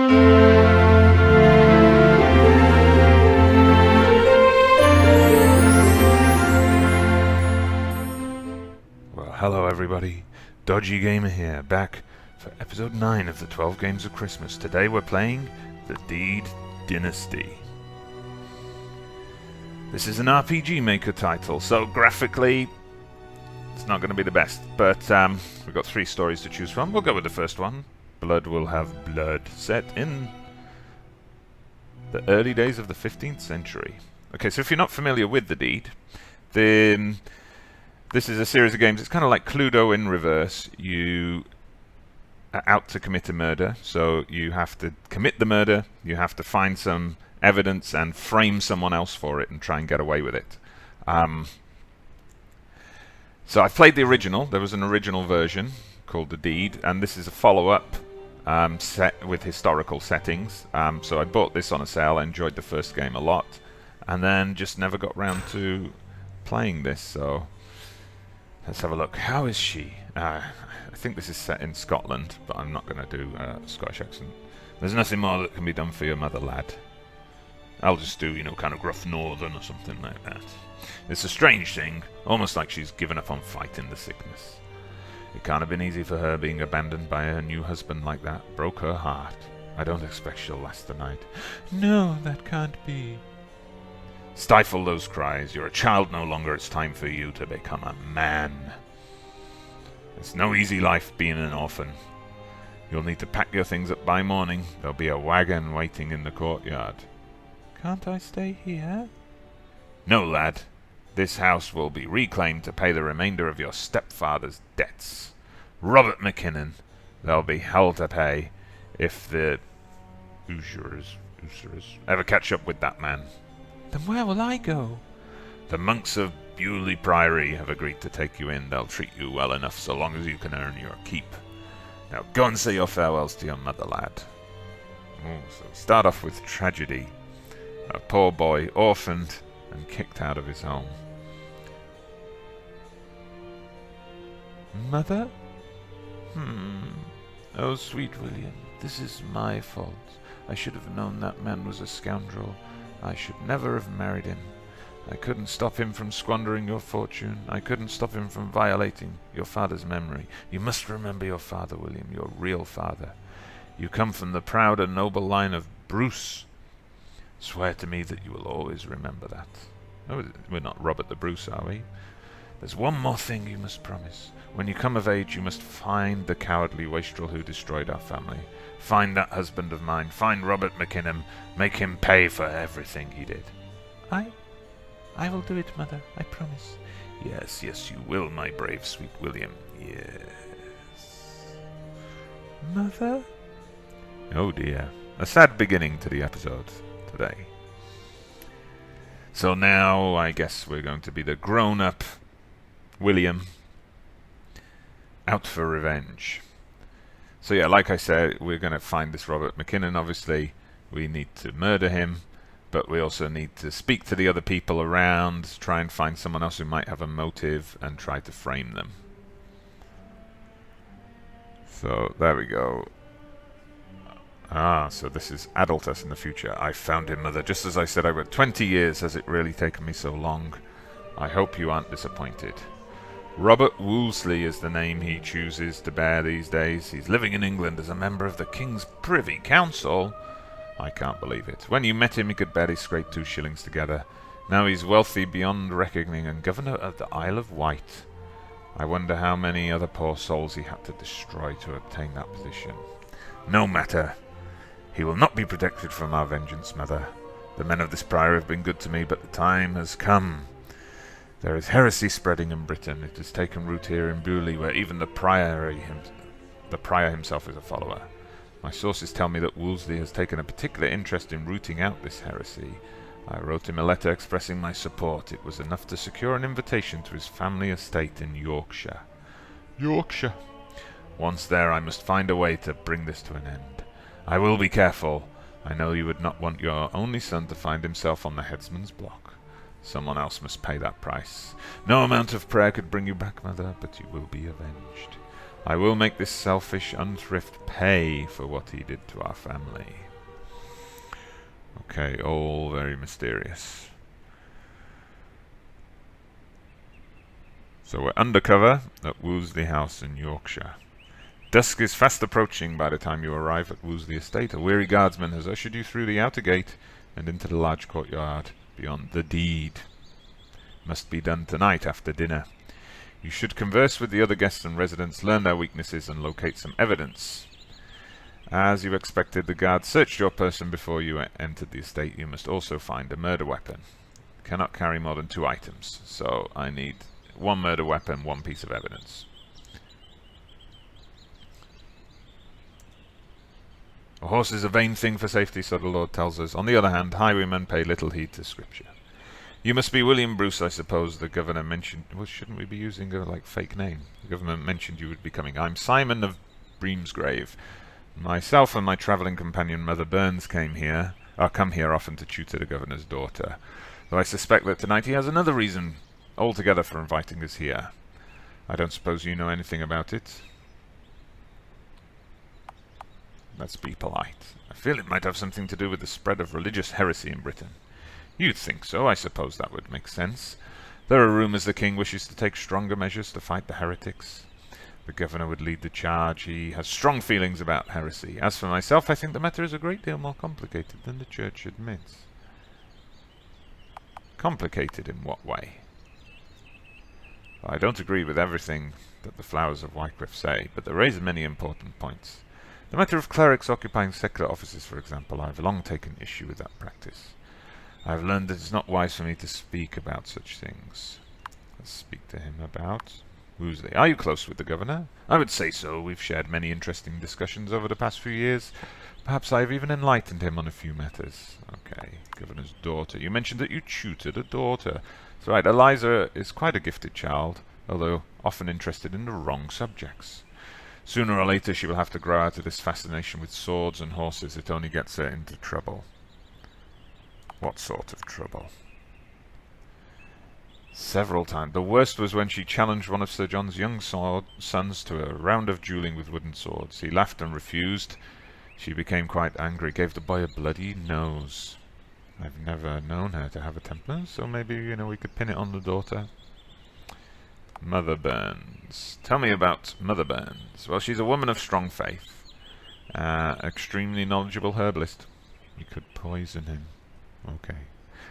Hello everybody, Dodgy Gamer here, back for episode 9 of the 12 Games of Christmas. Today we're playing the Deed Dynasty. This is an RPG Maker title, so graphically it's not going to be the best, but we've got 3 stories to choose from. We'll go with the first one. Blood Will Have Blood, set in the early days of the 15th century. Okay, so if you're not familiar with the Deed, this is a series of games. It's kind of like Cluedo in reverse. You are out to commit a murder, so you have to commit the murder, you have to find some evidence and frame someone else for it and try and get away with it. So I played the original. There was an original version called The Deed, and this is a follow-up set with historical settings. So I bought this on a sale. I enjoyed the first game a lot, and then just never got round to playing this, so let's have a look. How is she? I think this is set in Scotland, but I'm not going to do a Scottish accent. There's nothing more that can be done for your mother, lad. I'll just do, kind of gruff northern or something like that. It's a strange thing, almost like she's given up on fighting the sickness. It can't have been easy for her being abandoned by her new husband like that. Broke her heart. I don't expect she'll last the night. No, that can't be. Stifle those cries. You're a child no longer. It's time for you to become a man. It's no easy life being an orphan. You'll need to pack your things up by morning. There'll be a wagon waiting in the courtyard. Can't I stay here? No, lad. This house will be reclaimed to pay the remainder of your stepfather's debts. Robert McKinnon. There'll be hell to pay if the usurers ever catch up with that man. Then where will I go? The monks of Bewley Priory have agreed to take you in. They'll treat you well enough so long as you can earn your keep. Now go and say your farewells to your mother, lad. So start off with tragedy. A poor boy, orphaned and kicked out of his home. Mother? Oh, sweet William, this is my fault. I should have known that man was a scoundrel. I should never have married him. I couldn't stop him from squandering your fortune. I couldn't stop him from violating your father's memory. You must remember your father, William, your real father. You come from the proud and noble line of Bruce. Swear to me that you will always remember that. Oh, we're not Robert the Bruce, are we? There's one more thing you must promise. When you come of age, you must find the cowardly wastrel who destroyed our family. Find that husband of mine. Find Robert McKinnon. Make him pay for everything he did. I will do it, Mother. I promise. Yes, yes, you will, my brave, sweet William. Yes. Mother? Oh dear. A sad beginning to the episode today. So now, I guess we're going to be the grown-up William out for revenge. So yeah, like I said, we're going to find this Robert McKinnon, obviously. We need to murder him, but we also need to speak to the other people around, try and find someone else who might have a motive, and try to frame them. So, there we go. So this is adult us in the future. I found him, Mother, just as I said I would. 20 years has it really taken me so long. I hope you aren't disappointed. Robert Wolseley is the name he chooses to bear these days. He's living in England as a member of the King's Privy Council. I can't believe it. When you met him, he could barely scrape 2 shillings together. Now he's wealthy beyond reckoning and governor of the Isle of Wight. I wonder how many other poor souls he had to destroy to obtain that position. No matter. He will not be protected from our vengeance, Mother. The men of this priory have been good to me, but the time has come. There is heresy spreading in Britain. It has taken root here in Bewley, where even the prior himself is a follower. My sources tell me that Wolseley has taken a particular interest in rooting out this heresy. I wrote him a letter expressing my support. It was enough to secure an invitation to his family estate in Yorkshire. Yorkshire. Once there, I must find a way to bring this to an end. I will be careful. I know you would not want your only son to find himself on the headsman's block. Someone else must pay that price. No amount of prayer could bring you back, Mother, but you will be avenged. I will make this selfish unthrift pay for what he did to our family. Okay, all very mysterious. So we're undercover at Woolsey House in Yorkshire. Dusk is fast approaching by the time you arrive at Woolsey Estate. A weary guardsman has ushered you through the outer gate and into the large courtyard beyond. The deed must be done tonight after dinner. You should converse with the other guests and residents, learn their weaknesses, and locate some evidence. As you expected, the guards searched your person before you entered the estate. You must also find a murder weapon. You cannot carry more than 2 items, so I need 1 murder weapon, 1 piece of evidence. A horse is a vain thing for safety, so the Lord tells us. On the other hand, highwaymen pay little heed to Scripture. You must be William Bruce, I suppose. The governor mentioned... Well, shouldn't we be using a, fake name? The government mentioned you would be coming. I'm Simon of Breamsgrave. Myself and my travelling companion Mother Burns come here often to tutor the governor's daughter. Though I suspect that tonight he has another reason altogether for inviting us here. I don't suppose you know anything about it? Let's be polite. I feel it might have something to do with the spread of religious heresy in Britain. You'd think so. I suppose that would make sense. There are rumours the king wishes to take stronger measures to fight the heretics. The governor would lead the charge. He has strong feelings about heresy. As for myself, I think the matter is a great deal more complicated than the church admits. Complicated in what way? I don't agree with everything that the Flowers of Wycliffe say, but they raise many important points. The matter of clerics occupying secular offices, for example, I have long taken issue with that practice. I have learned that it's not wise for me to speak about such things. Let's speak to him about... Woolsey. Are you close with the governor? I would say so. We've shared many interesting discussions over the past few years. Perhaps I have even enlightened him on a few matters. Okay, governor's daughter. You mentioned that you tutored a daughter. That's right, Eliza is quite a gifted child, although often interested in the wrong subjects. Sooner or later she will have to grow out of this fascination with swords and horses. It only gets her into trouble. What sort of trouble? Several times. The worst was when she challenged one of Sir John's young sons to a round of duelling with wooden swords. He laughed and refused. She became quite angry, gave the boy a bloody nose. I've never known her to have a temper, so maybe, we could pin it on the daughter. Mother Burns. Tell me about Mother Burns. Well, she's a woman of strong faith. Extremely knowledgeable herbalist. You could poison him. Okay.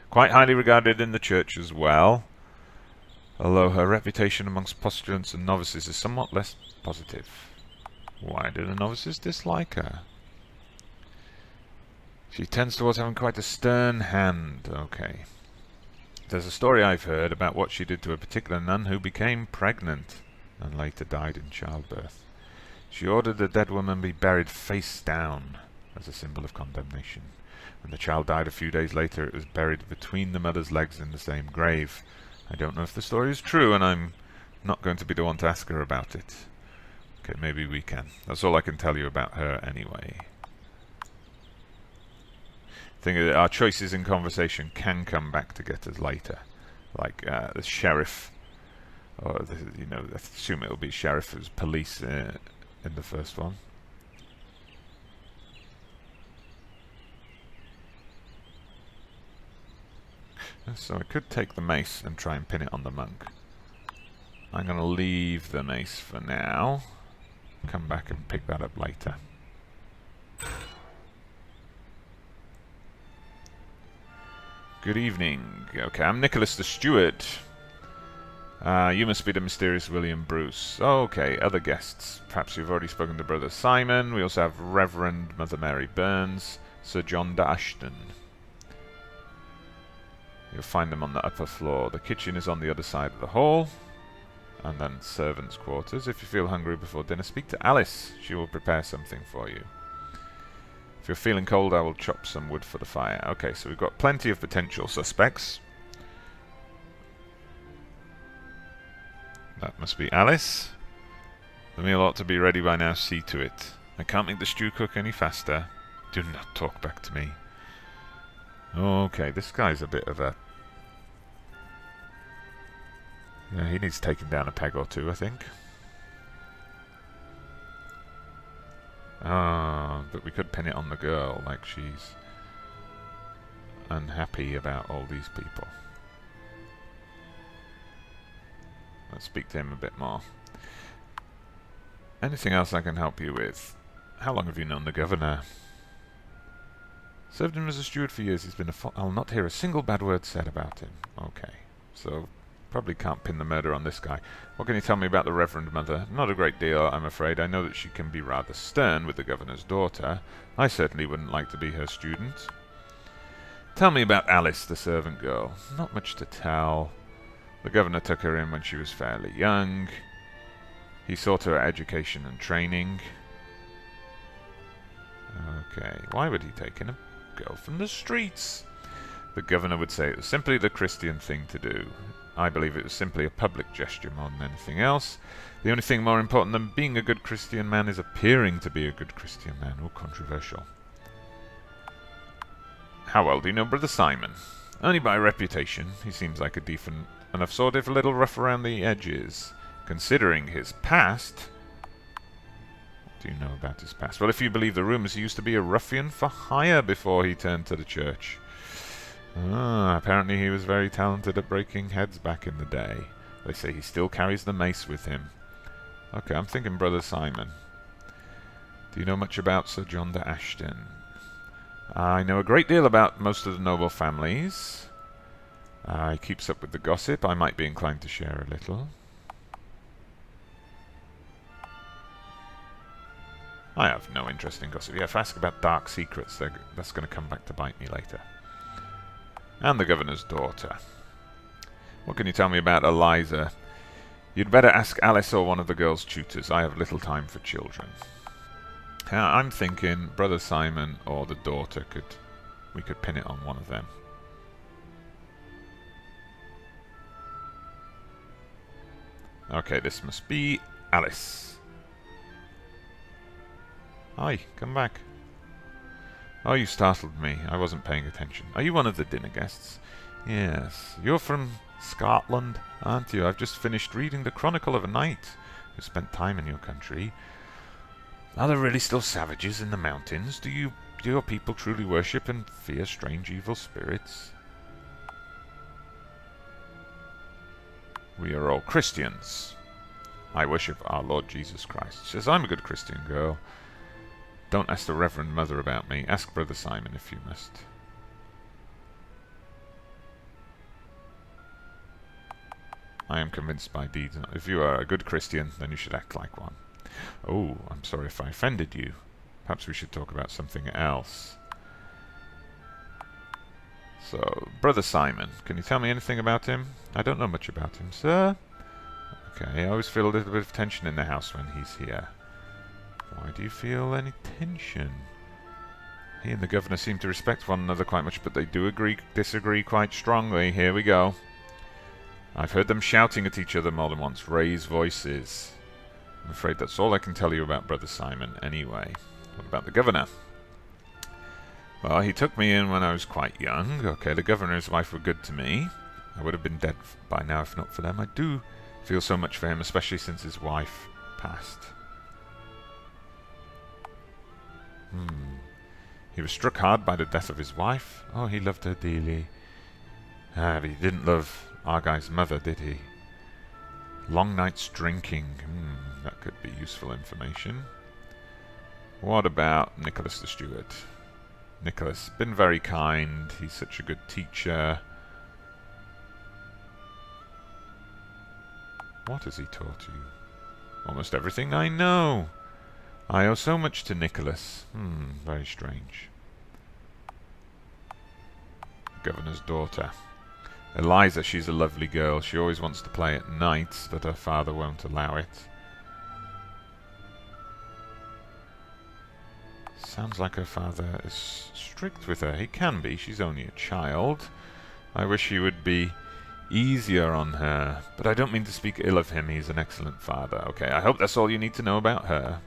Quite highly regarded in the church as well, although her reputation amongst postulants and novices is somewhat less positive. Why do the novices dislike her? She tends towards having quite a stern hand. Okay. There's a story I've heard about what she did to a particular nun who became pregnant and later died in childbirth. She ordered the dead woman be buried face down as a symbol of condemnation. When the child died a few days later, it was buried between the mother's legs in the same grave. I don't know if the story is true, and I'm not going to be the one to ask her about it. Okay, maybe we can. That's all I can tell you about her anyway. Thing is, our choices in conversation can come back to get us later. Like the sheriff, or I assume it'll be sheriff as police in the first one. So I could take the mace and try and pin it on the monk. I'm going to leave the mace for now. Come back and pick that up later. Good evening. Okay, I'm Nicholas the Steward. You must be the mysterious William Bruce. Okay, other guests. Perhaps you've already spoken to Brother Simon. We also have Reverend Mother Mary Burns, Sir John D'Ashton. You'll find them on the upper floor. The kitchen is on the other side of the hall. And then servants' quarters. If you feel hungry before dinner, speak to Alice. She will prepare something for you. If you're feeling cold, I will chop some wood for the fire. Okay, so we've got plenty of potential suspects. That must be Alice. The meal ought to be ready by now. See to it. I can't make the stew cook any faster. Do not talk back to me. Okay, this guy's a bit of a... Yeah, he needs taking down a peg or two, I think. But we could pin it on the girl, like she's unhappy about all these people. Let's speak to him a bit more. Anything else I can help you with? How long have you known the governor? Served him as a steward for years. He's been I'll not hear a single bad word said about him. Okay, so probably can't pin the murder on this guy. What can you tell me about the Reverend Mother? Not a great deal, I'm afraid. I know that she can be rather stern with the governor's daughter. I certainly wouldn't like to be her student. Tell me about Alice, the servant girl. Not much to tell. The governor took her in when she was fairly young. He saw to her education and training. Okay, why would he take in a girl from the streets? The governor would say it was simply the Christian thing to do. I believe it was simply a public gesture more than anything else. The only thing more important than being a good Christian man is appearing to be a good Christian man. Oh, controversial. How well do you know Brother Simon? Only by reputation. He seems like a decent enough sort, if a little rough around the edges. Considering his past... What do you know about his past? Well, if you believe the rumours, he used to be a ruffian for hire before he turned to the church. Apparently he was very talented at breaking heads back in the day. They say he still carries the mace with him. Okay, I'm thinking Brother Simon. Do you know much about Sir John de Ashton? I know a great deal about most of the noble families. He keeps up with the gossip. I might be inclined to share a little. I have no interest in gossip. Yeah, if I ask about dark secrets, that's going to come back to bite me later. And the governor's daughter. What can you tell me about Eliza? You'd better ask Alice or one of the girl's tutors. I have little time for children. I'm thinking Brother Simon or the daughter we could pin it on one of them. Okay, this must be Alice. Hi, come back. Oh, you startled me. I wasn't paying attention. Are you one of the dinner guests? Yes. You're from Scotland, aren't you? I've just finished reading the Chronicle of a Knight who spent time in your country. Are there really still savages in the mountains? Do your people truly worship and fear strange evil spirits? We are all Christians. I worship our Lord Jesus Christ. She says, I'm a good Christian girl. Don't ask the Reverend Mother about me. Ask Brother Simon if you must. I am convinced by deeds. If you are a good Christian, then you should act like one. Oh, I'm sorry if I offended you. Perhaps we should talk about something else. So, Brother Simon, can you tell me anything about him? I don't know much about him, sir. Okay, I always feel a little bit of tension in the house when he's here. Why do you feel any tension? He and the governor seem to respect one another quite much, but they do disagree quite strongly. Here we go. I've heard them shouting at each other more than once. Raise voices. I'm afraid that's all I can tell you about Brother Simon anyway. What about the governor? Well, he took me in when I was quite young. Okay, the governor and his wife were good to me. I would have been dead by now if not for them. I do feel so much for him, especially since his wife passed. He was struck hard by the death of his wife. Oh, he loved her dearly. But he didn't love our guy's mother, did he? Long nights drinking. That could be useful information. What about Nicholas the steward? Nicholas, been very kind. He's such a good teacher. What has he taught you? Almost everything I know. I owe so much to Nicholas. Very strange. Governor's daughter. Eliza, she's a lovely girl. She always wants to play at night, but her father won't allow it. Sounds like her father is strict with her. He can be. She's only a child. I wish he would be easier on her. But I don't mean to speak ill of him. He's an excellent father. Okay, I hope that's all you need to know about her.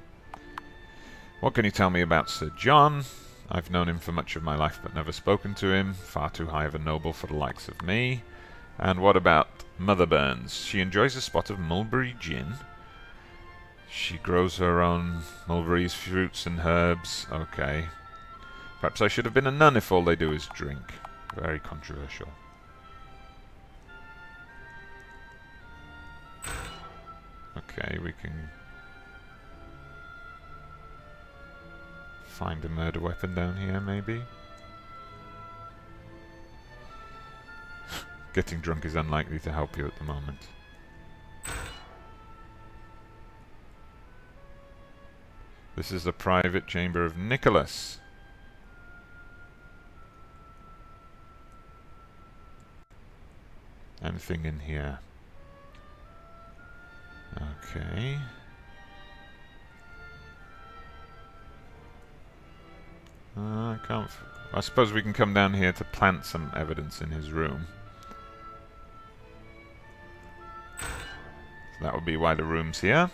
What can you tell me about Sir John? I've known him for much of my life, but never spoken to him. Far too high of a noble for the likes of me. And what about Mother Burns? She enjoys a spot of mulberry gin. She grows her own mulberries, fruits and herbs. Okay. Perhaps I should have been a nun if all they do is drink. Very controversial. Okay, we can find a murder weapon down here, maybe. Getting drunk is unlikely to help you at the moment. This is the private chamber of Nicholas. Anything in here? Okay. I can't. I suppose we can come down here to plant some evidence in his room. So that would be why the room's here.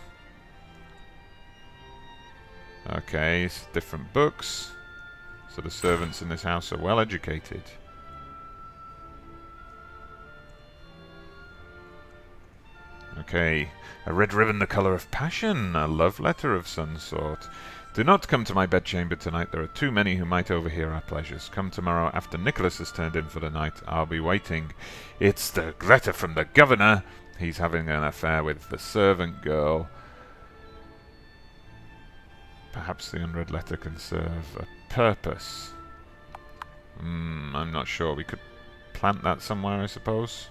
Okay, different books. So the servants in this house are well educated. Okay, a red ribbon the colour of passion, a love letter of some sort. Do not come to my bedchamber tonight, there are too many who might overhear our pleasures. Come tomorrow after Nicholas has turned in for the night, I'll be waiting. It's the letter from the governor. He's having an affair with the servant girl. Perhaps the unread letter can serve a purpose. I'm not sure. We could plant that somewhere, I suppose.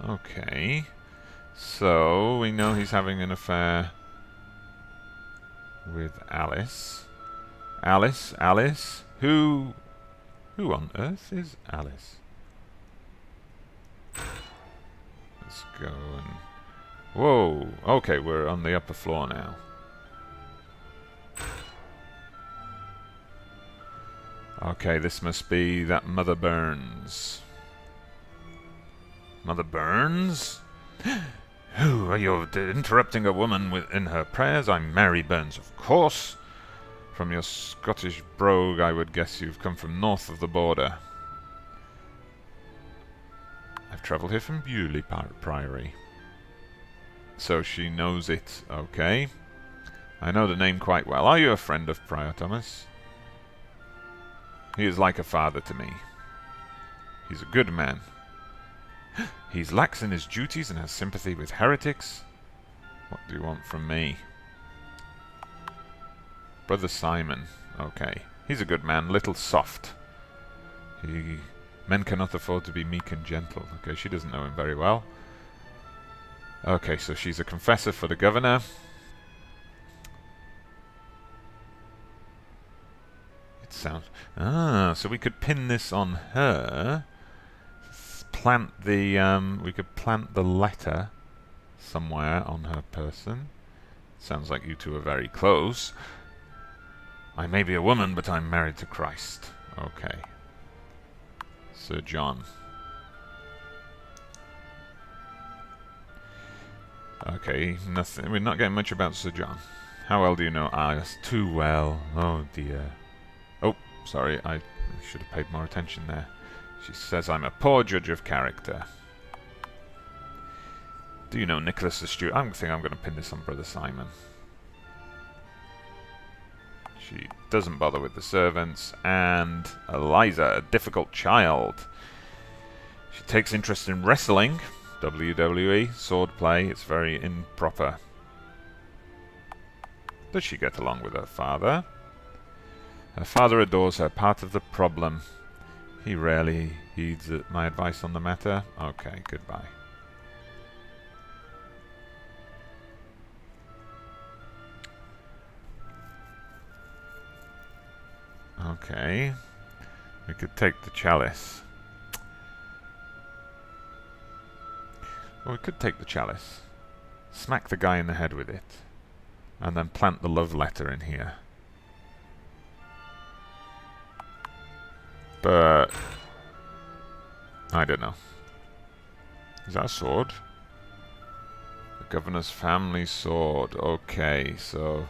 Okay. So, we know he's having an affair with Alice. Alice? Who on earth is Alice? Let's go and... Whoa! Okay, we're on the upper floor now. Okay, this must be that Mother Burns. Mother Burns? Who are you interrupting a woman in her prayers? I'm Mary Burns, of course. From your Scottish brogue, I would guess you've come from north of the border. I've travelled here from Bewley Priory. So she knows it. Okay. I know the name quite well. Are you a friend of Prior Thomas? He is like a father to me. He's a good man. He's lax in his duties and has sympathy with heretics. What do you want from me? Brother Simon. Okay. He's a good man. Little soft. Men cannot afford to be meek and gentle. Okay, she doesn't know him very well. Okay, so she's a confessor for the governor. It sounds... so we could pin this on her. Plant the... we could plant the letter somewhere on her person. Sounds like you two are very close. I may be a woman, but I'm married to Christ. Okay. Sir John. Okay, nothing. We're not getting much about Sir John. How well do you know Alice? Too well. Oh dear. Oh, sorry. I should have paid more attention there. She says I'm a poor judge of character. Do you know Nicholas the Steward? I think I'm going to pin this on Brother Simon. She doesn't bother with the servants. And Eliza, a difficult child. She takes interest in wrestling. WWE, swordplay. It's very improper. Does she get along with her father? Her father adores her. Part of the problem. He rarely heeds my advice on the matter. Okay, goodbye. Okay. We could take the chalice. Well, we could take the chalice. Smack the guy in the head with it. And then plant the love letter in here. But... I don't know. Is that a sword? The governor's family sword. Okay, so...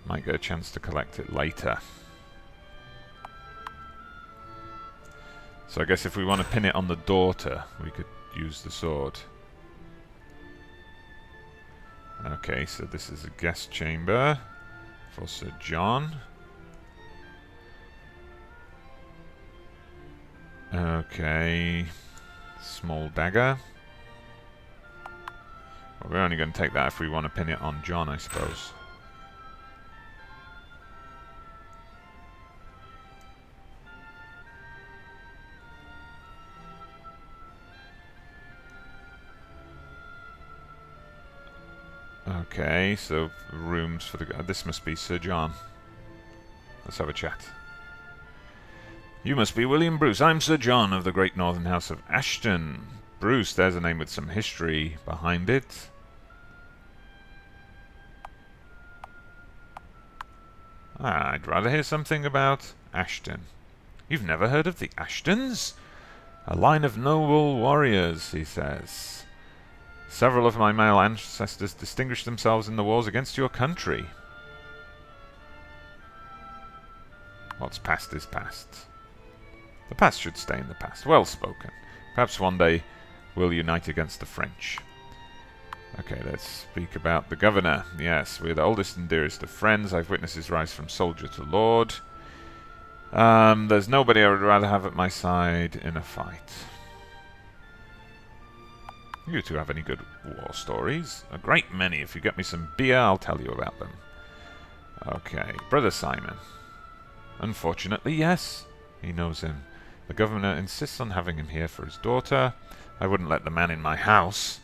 might get a chance to collect it later. So I guess if we want to pin it on the daughter, we could use the sword. Okay, so this is a guest chamber for Sir John. Okay, small dagger. Well, we're only going to take that if we want to pin it on John, I suppose. Okay, so rooms for the... this must be Sir John. Let's have a chat. You must be William Bruce. I'm Sir John of the Great Northern House of Ashton. Bruce, there's a name with some history behind it. I'd rather hear something about Ashton. You've never heard of the Ashtons? A line of noble warriors, he says. Several of my male ancestors distinguished themselves in the wars against your country. What's past is past. The past should stay in the past. Well spoken. Perhaps one day we'll unite against the French. Okay, let's speak about the governor. Yes, we're the oldest and dearest of friends. I've witnessed his rise from soldier to lord. There's nobody I would rather have at my side in a fight. You two have any good war stories? A great many. If you get me some beer, I'll tell you about them. Okay, Brother Simon. Unfortunately, yes. He knows him. The governor insists on having him here for his daughter. I wouldn't let the man in my house.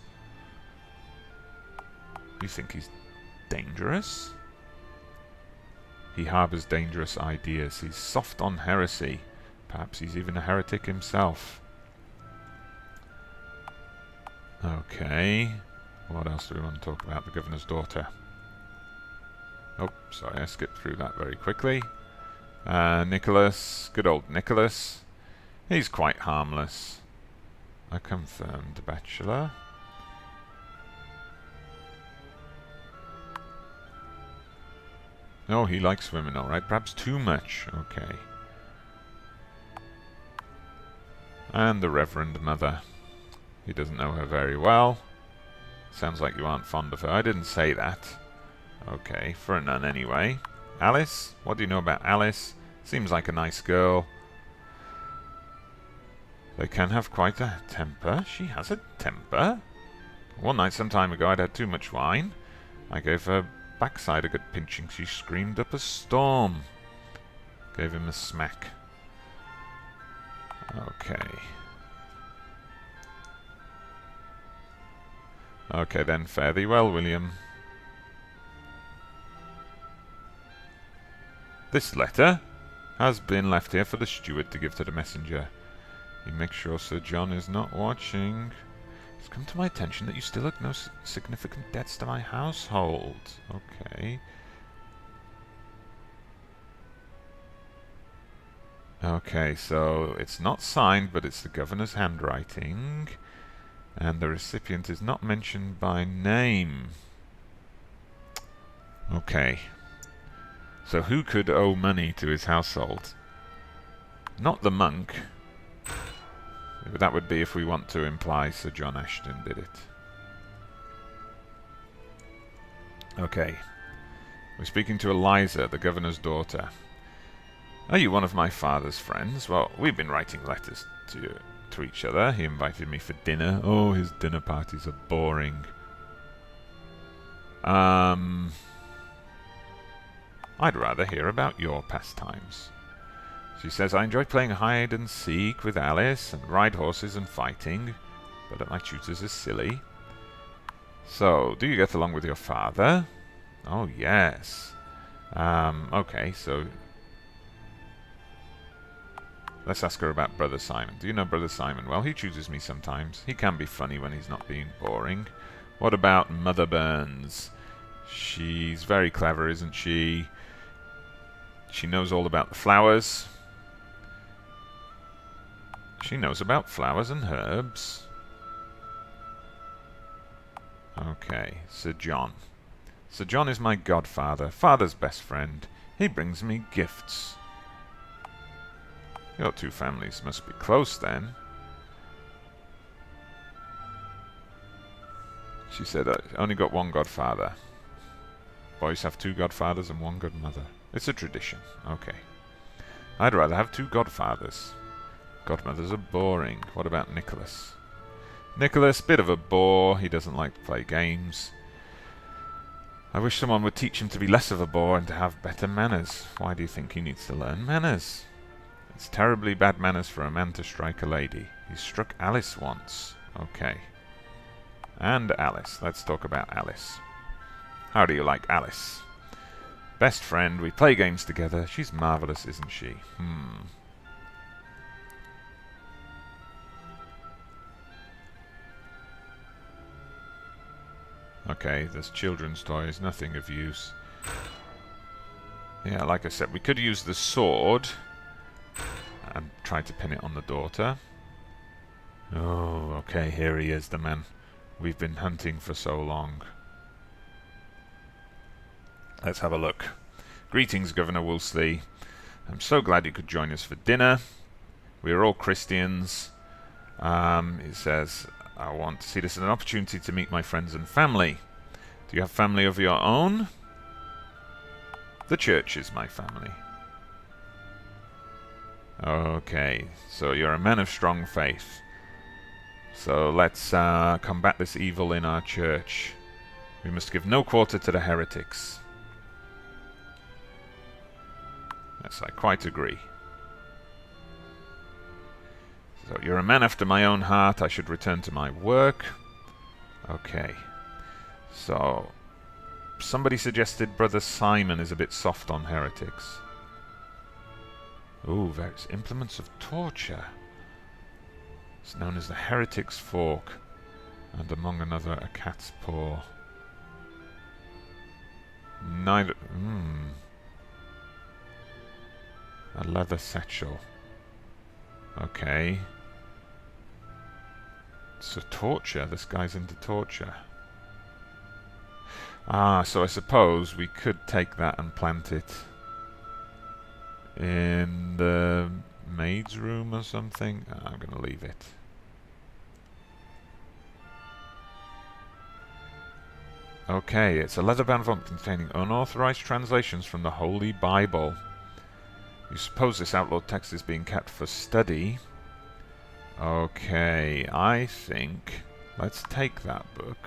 You think he's dangerous? He harbors dangerous ideas. He's soft on heresy. Perhaps he's even a heretic himself. Okay. What else do we want to talk about? The governor's daughter. Oh, sorry, I skipped through that very quickly. Nicholas. Good old Nicholas. He's quite harmless. A confirmed bachelor. Oh, he likes women, alright. Perhaps too much. Okay. And the Reverend Mother. He doesn't know her very well. Sounds like you aren't fond of her. I didn't say that. Okay, for a nun anyway. Alice? What do you know about Alice? Seems like a nice girl. They can have quite a temper. She has a temper. One night some time ago I'd had too much wine. I gave her backside a good pinching. She screamed up a storm. Gave him a smack. Okay. Okay then, fare thee well, William. This letter has been left here for the steward to give to the messenger. You make sure Sir John is not watching. It's come to my attention that you still owe no significant debts to my household. Okay. Okay, so it's not signed, but it's the governor's handwriting. And the recipient is not mentioned by name. Okay. So who could owe money to his household? Not the monk. That would be if we want to imply Sir John Ashton did it. Okay. We're speaking to Eliza, the governor's daughter. Are you one of my father's friends? Well, we've been writing letters to each other. He invited me for dinner. Oh, his dinner parties are boring. I'd rather hear about your pastimes. She says, I enjoy playing hide and seek with Alice and ride horses and fighting, but at my tutors is silly. So, do you get along with your father? Oh, yes. Okay, so let's ask her about Brother Simon. Do you know Brother Simon? Well, he chooses me sometimes. He can be funny when he's not being boring. What about Mother Burns? She's very clever, isn't she? She knows all about the flowers. She knows about flowers and herbs. Okay, Sir John. Sir John is my godfather, father's best friend. He brings me gifts. Your two families must be close then. She said, I only got one godfather. Boys have two godfathers and one godmother. It's a tradition. Okay. I'd rather have two godfathers. Godmothers are boring. What about Nicholas? Nicholas, bit of a bore. He doesn't like to play games. I wish someone would teach him to be less of a bore and to have better manners. Why do you think he needs to learn manners? It's terribly bad manners for a man to strike a lady. He struck Alice once. Okay. And Alice. Let's talk about Alice. How do you like Alice? Best friend. We play games together. She's marvellous, isn't she? Okay, there's children's toys. Nothing of use. Yeah, like I said, we could use the sword and try to pin it on the daughter. Oh, okay, here he is, the man we've been hunting for so long. Let's have a look. Greetings, Governor Wolseley. I'm so glad you could join us for dinner. We are all Christians. He says, I want to see this as an opportunity to meet my friends and family. Do you have family of your own? The church is my family. Okay, so you're a man of strong faith. So let's combat this evil in our church. We must give no quarter to the heretics. Yes, I quite agree. So you're a man after my own heart. I should return to my work. Okay. So somebody suggested Brother Simon is a bit soft on heretics. Ooh, various implements of torture. It's known as the heretic's fork, and among another a cat's paw. Neither. A leather satchel. Okay. So torture. This guy's into torture. Ah, so I suppose we could take that and plant it in the maid's room or something. I'm going to leave it. Okay, it's a leather bound envelope containing unauthorized translations from the Holy Bible. You suppose this outlawed text is being kept for study? Okay, I think let's take that book.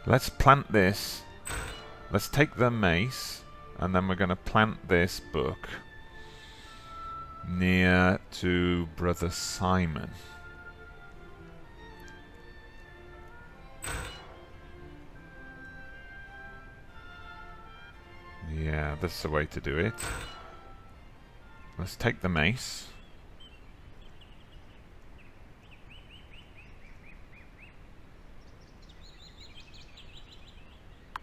Let's plant this. Let's take the mace, and then we're going to plant this book near to Brother Simon. Yeah, that's the way to do it. Let's take the mace.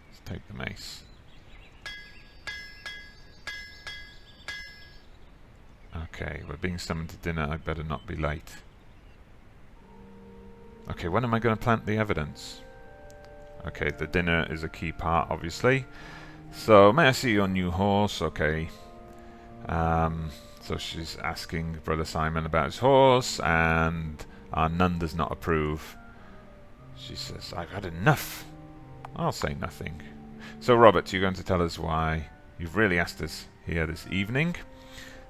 Let's take the mace. Okay, we're being summoned to dinner. I'd better not be late. Okay, when am I going to plant the evidence? Okay, the dinner is a key part, obviously. So, may I see your new horse? Okay. So she's asking Brother Simon about his horse, and our nun does not approve. She says, I've had enough. I'll say nothing. So, Robert, you're going to tell us why you've really asked us here this evening.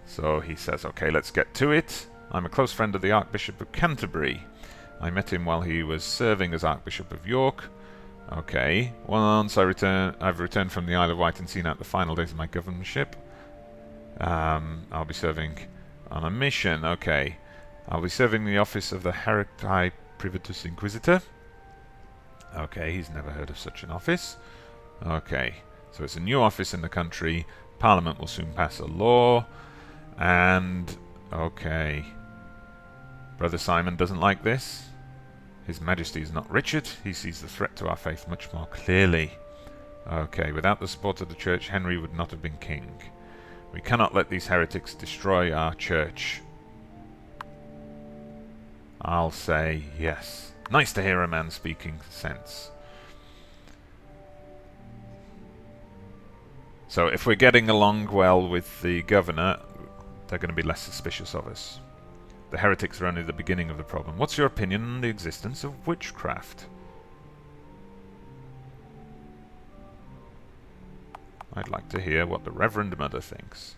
So he says, okay, let's get to it. I'm a close friend of the Archbishop of Canterbury. I met him while he was serving as Archbishop of York. Okay. Once I've returned from the Isle of Wight and seen out the final days of my governorship. I'll be serving on a mission. Okay. I'll be serving the office of the Heracti Privatus Inquisitor. Okay, he's never heard of such an office. Okay. So it's a new office in the country. Parliament will soon pass a law. And, okay. Brother Simon doesn't like this. His Majesty is not Richard. He sees the threat to our faith much more clearly. Okay, without the support of the church, Henry would not have been king. We cannot let these heretics destroy our church. I'll say yes. Nice to hear a man speaking sense. So if we're getting along well with the governor, they're going to be less suspicious of us. The heretics are only the beginning of the problem. What's your opinion on the existence of witchcraft? I'd like to hear what the Reverend Mother thinks.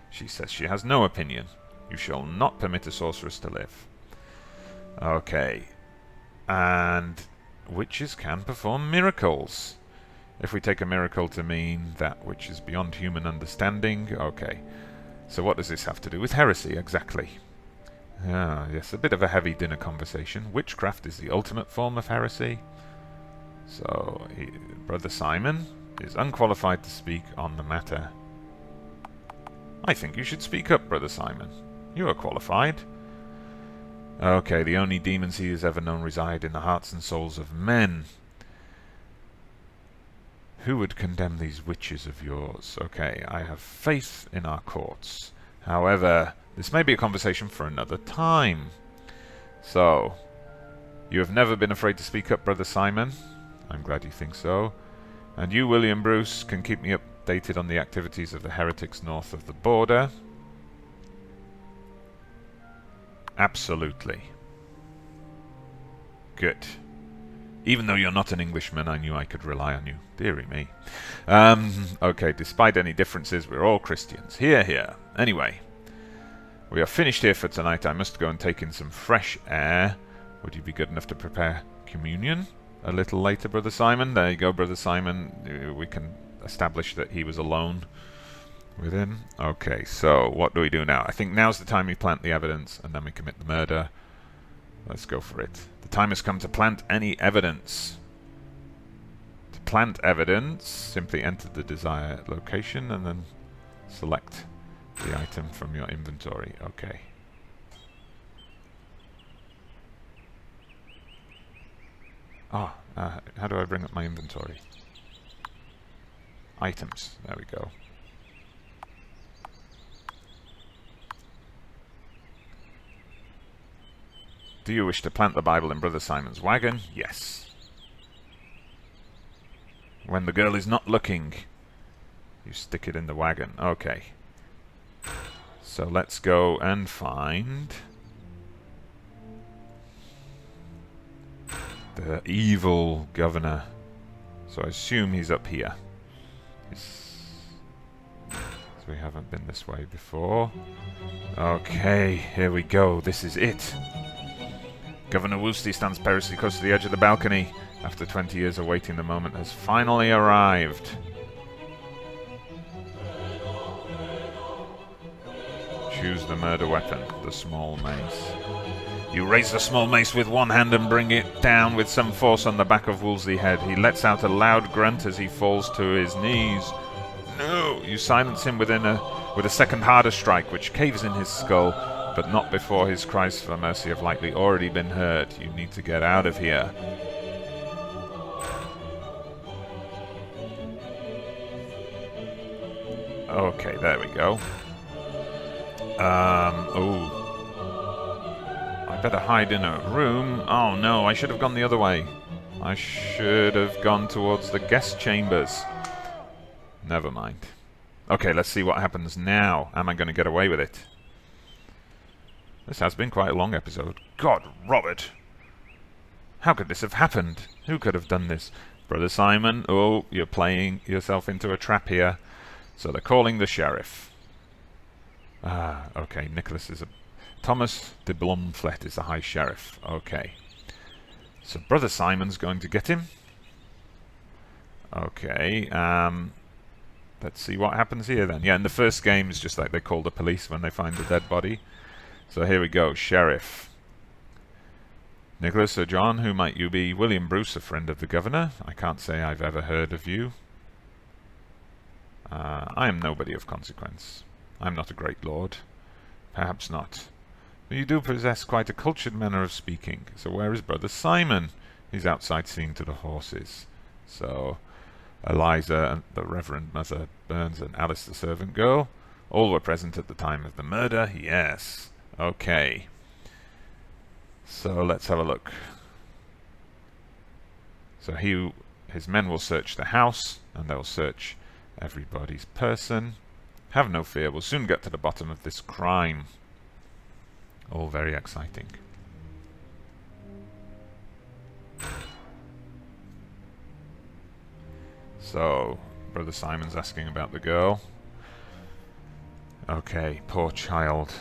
She says she has no opinion. You shall not permit a sorceress to live. Okay. And witches can perform miracles. If we take a miracle to mean that which is beyond human understanding, okay. So what does this have to do with heresy, exactly? Ah, yes, a bit of a heavy dinner conversation. Witchcraft is the ultimate form of heresy. So, Brother Simon is unqualified to speak on the matter. I think you should speak up, Brother Simon. You are qualified. Okay, the only demons he has ever known reside in the hearts and souls of men. Who would condemn these witches of yours? Okay, I have faith in our courts. However, this may be a conversation for another time. So, you have never been afraid to speak up, Brother Simon. I'm glad you think so. And you, William Bruce, can keep me updated on the activities of the heretics north of the border. Absolutely. Good. Even though you're not an Englishman, I knew I could rely on you. Dearie me. Okay, despite any differences, we're all Christians. Hear, hear. Anyway, we are finished here for tonight. I must go and take in some fresh air. Would you be good enough to prepare communion a little later, Brother Simon? There you go, Brother Simon. We can establish that he was alone with him. Okay, so what do we do now? I think now's the time we plant the evidence, and then we commit the murder. Let's go for it. The time has come to plant any evidence. To plant evidence, simply enter the desired location and then select the item from your inventory. Okay. Ah, how do I bring up my inventory? Items. There we go. Do you wish to plant the Bible in Brother Simon's wagon? Yes. When the girl is not looking, you stick it in the wagon. Okay. So let's go and find the evil governor. So I assume he's up here. So we haven't been this way before. Okay, here we go. This is it. Governor Woosty stands perilously close to the edge of the balcony. After 20 years of waiting, the moment has finally arrived. Choose the murder weapon, the small mace. You raise the small mace with one hand and bring it down with some force on the back of Woolsey's head. He lets out a loud grunt as he falls to his knees. No! You silence him with a second harder strike, which caves in his skull, but not before his cries for mercy have likely already been heard. You need to get out of here. Okay, there we go. Oh. I better hide in a room. Oh no, I should have gone the other way. I should have gone towards the guest chambers. Never mind. Okay, let's see what happens now. Am I going to get away with it? This has been quite a long episode. God, Robert! How could this have happened? Who could have done this? Brother Simon, oh, you're playing yourself into a trap here. So they're calling the sheriff. Ah, okay, Nicholas is a... Thomas de Blomflet is the High Sheriff. Okay. So Brother Simon's going to get him. Okay, let's see what happens here then. Yeah, in the first game it's just like they call the police when they find the dead body. So here we go, Sheriff. Nicholas or John, who might you be? William Bruce, a friend of the governor. I can't say I've ever heard of you. I am nobody of consequence. I'm not a great lord. Perhaps not. But you do possess quite a cultured manner of speaking. So where is Brother Simon? He's outside seeing to the horses. So Eliza and the Reverend Mother Burns and Alice the servant girl, all were present at the time of the murder. Yes. Okay. So let's have a look. So his men will search the house, and they'll search everybody's person. Have no fear, we'll soon get to the bottom of this crime. All very exciting. So, Brother Simon's asking about the girl. Okay, poor child.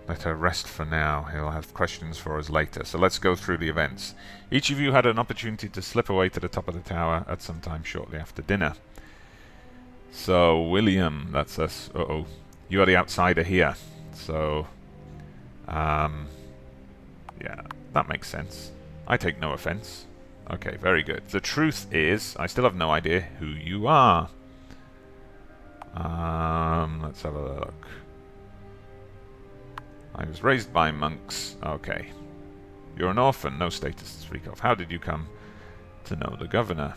Let her rest for now. He'll have questions for us later. So let's go through the events. Each of you had an opportunity to slip away to the top of the tower at some time shortly after dinner. So, William, that's us. Uh-oh. You are the outsider here. So, yeah, that makes sense. I take no offense. Okay, very good. The truth is, I still have no idea who you are. Let's have a look. I was raised by monks. Okay. You're an orphan, no status to speak of. How did you come to know the governor?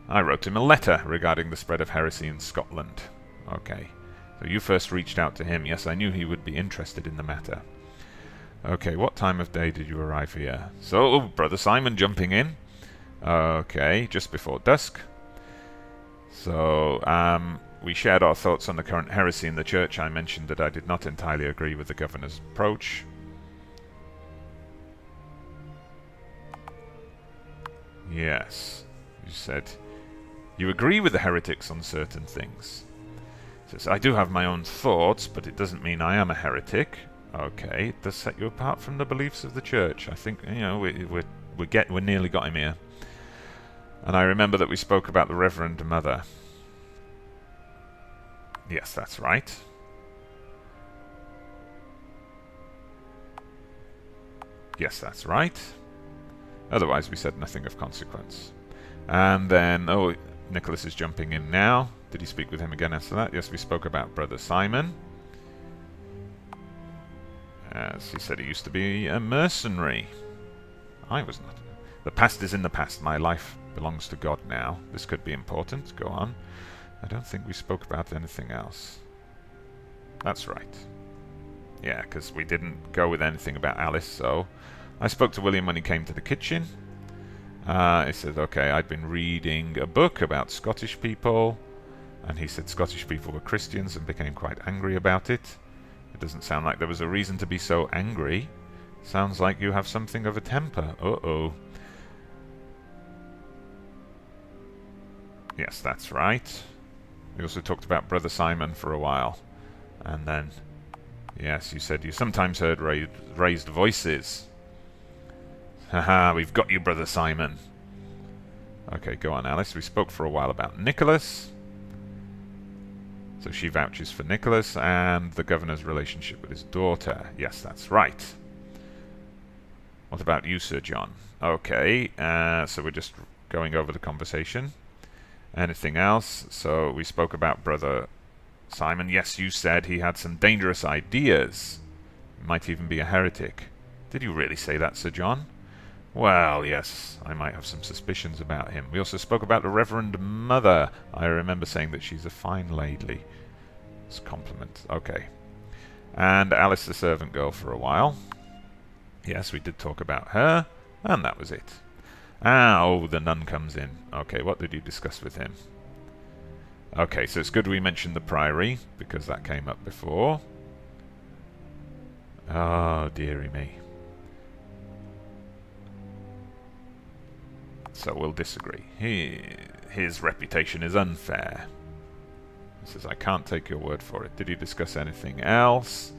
I wrote him a letter regarding the spread of heresy in Scotland. Okay. So you first reached out to him. Yes, I knew he would be interested in the matter. Okay, what time of day did you arrive here? So, Brother Simon jumping in. Okay, just before dusk. So, we shared our thoughts on the current heresy in the church. I mentioned that I did not entirely agree with the governor's approach. Yes, you said you agree with the heretics on certain things. Says, I do have my own thoughts, but it doesn't mean I am a heretic. Okay, it does set you apart from the beliefs of the church. I think, you know, we nearly got him here. And I remember that we spoke about the Reverend Mother. Yes, that's right. Yes, that's right. Otherwise, we said nothing of consequence. And then, oh, Nicholas is jumping in now. Did he speak with him again after that? Yes, we spoke about Brother Simon. As he said, he used to be a mercenary. I was not. The past is in the past. My life belongs to God now. This could be important. Go on. I don't think we spoke about anything else. That's right. Yeah, because we didn't go with anything about Alice, so I spoke to William when he came to the kitchen. He said, okay, I'd been reading a book about Scottish people, and he said Scottish people were Christians and became quite angry about it. It doesn't sound like there was a reason to be so angry. Sounds like you have something of a temper. Uh-oh. Yes, that's right. We also talked about Brother Simon for a while. And then, yes, you said you sometimes heard raised voices. Haha, we've got you, Brother Simon. Okay, go on, Alice. We spoke for a while about Nicholas. So she vouches for Nicholas and the governor's relationship with his daughter. Yes, that's right. What about you, Sir John? Okay, so we're just going over the conversation. Anything else? So we spoke about Brother Simon. Yes, you said he had some dangerous ideas. He might even be a heretic. Did you really say that, Sir John? Well, yes, I might have some suspicions about him. We also spoke about the Reverend Mother. I remember saying that she's a fine lady. It's a compliment. Okay. And Alice the servant girl for a while. Yes, we did talk about her. And that was it. Oh, the nun comes in. Okay, what did you discuss with him? Okay, so it's good we mentioned the priory, because that came up before. Oh, dearie me. So we'll disagree. His reputation is unfair. He says, I can't take your word for it. Did you discuss anything else?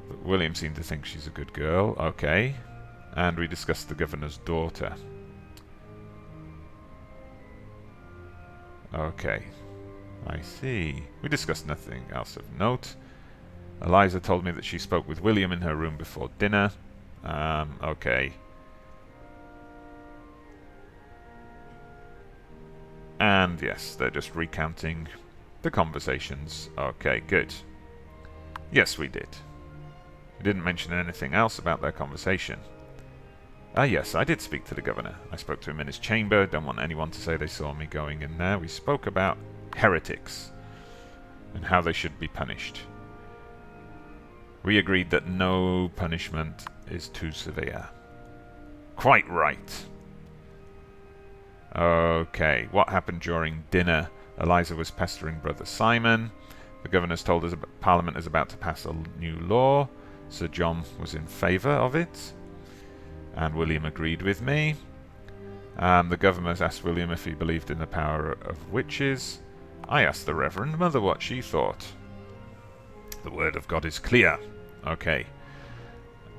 But William seemed to think she's a good girl. Okay. And we discussed the governor's daughter. Okay. I see. We discussed nothing else of note. Eliza told me that she spoke with William in her room before dinner. Okay. And yes, they're just recounting the conversations. Okay, good. Yes, we did. We didn't mention anything else about their conversation. Yes, I did speak to the governor. I spoke to him in his chamber. Don't want anyone to say they saw me going in there. We spoke about heretics and how they should be punished. We agreed that no punishment is too severe. Quite right. Okay, what happened during dinner? Eliza was pestering Brother Simon. The governor's told us Parliament is about to pass a new law. Sir John was in favour of it, and William agreed with me. The government asked William if he believed in the power of witches. I asked the Reverend Mother what she thought. The word of God is clear. Okay.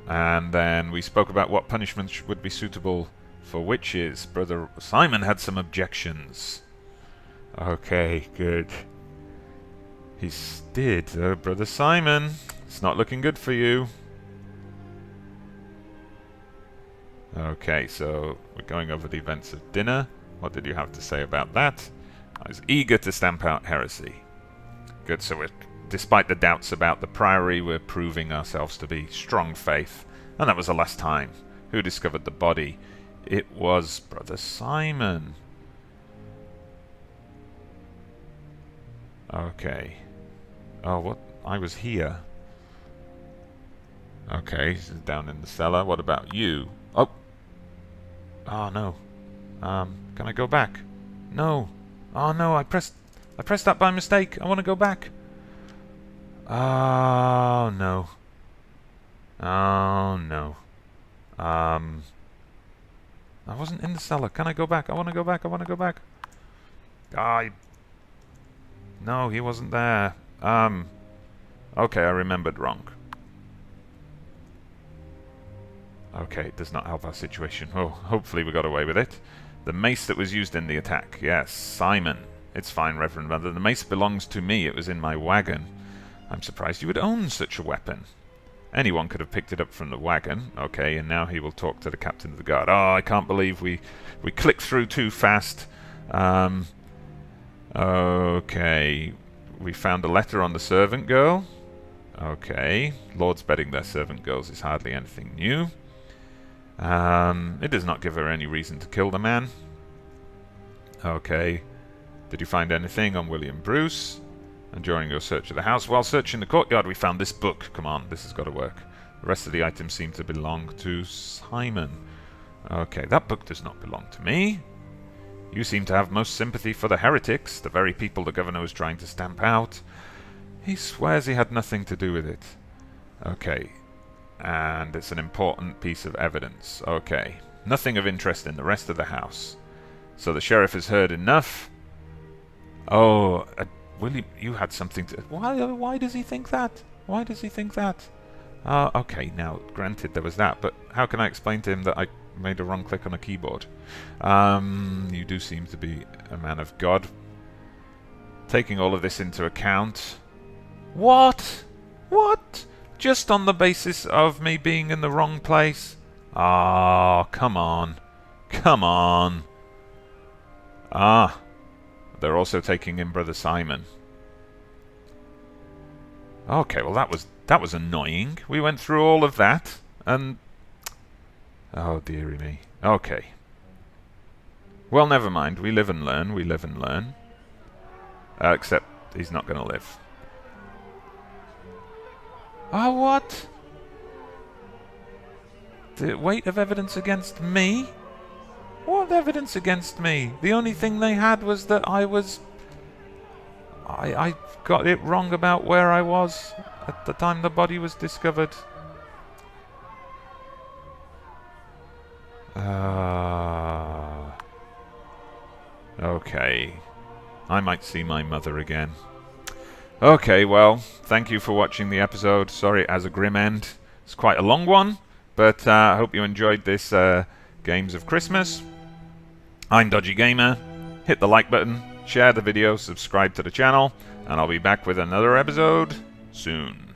And then we spoke about what punishments would be suitable for witches. Brother Simon had some objections. Okay, good. He did. Brother Simon, it's not looking good for you. Okay, so we're going over the events of dinner. What did you have to say about that? I was eager to stamp out heresy. Good, so despite the doubts about the priory, we're proving ourselves to be strong faith. And that was the last time. Who discovered the body? It was Brother Simon. Okay. Oh, what? I was here. Okay, this is down in the cellar. What about you? Oh! Oh, no. Can I go back? No. Oh, no, I pressed that by mistake. I want to go back. Oh, no. Oh, no. I wasn't in the cellar. Can I go back? I want to go back. I want to go back. No, he wasn't there. Okay, I remembered wrong. Okay, it does not help our situation. Oh, hopefully we got away with it. The mace that was used in the attack. Yes, Simon. It's fine, Reverend Mother. The mace belongs to me. It was in my wagon. I'm surprised you would own such a weapon. Anyone could have picked it up from the wagon. Okay, and now he will talk to the captain of the guard. Oh, I can't believe we clicked through too fast. Okay. We found a letter on the servant girl. Okay. Lords bedding their servant girls is hardly anything new. It does not give her any reason to kill the man. Okay. Did you find anything on William Bruce? And during your search of the house, while searching the courtyard, we found this book. Come on, this has got to work. The rest of the items seem to belong to Simon. Okay, that book does not belong to me. You seem to have most sympathy for the heretics, the very people the governor was trying to stamp out. He swears he had nothing to do with it. Okay. And it's an important piece of evidence. Okay. Nothing of interest in the rest of the house. So the sheriff has heard enough. Oh, William, you had something to... Why does he think that? Why does he think that? Okay, now, granted there was that, but how can I explain to him that I made a wrong click on a keyboard? You do seem to be a man of God. Taking all of this into account... What? What? Just on the basis of me being in the wrong place? Oh, come on. Come on. Ah. They're also taking in Brother Simon. Okay, well that was annoying. We went through all of that, and... Oh, dearie me. Okay. Well, never mind. We live and learn. We live and learn. Except he's not going to live. Oh, what? The weight of evidence against me? What evidence against me? The only thing they had was that I got it wrong about where I was at the time the body was discovered. Okay. I might see my mother again. Okay, well, thank you for watching the episode. Sorry it has a grim end. It's quite a long one, but I hope you enjoyed this Games of Christmas. I'm Dodgy Gamer. Hit the like button, share the video, subscribe to the channel, and I'll be back with another episode soon.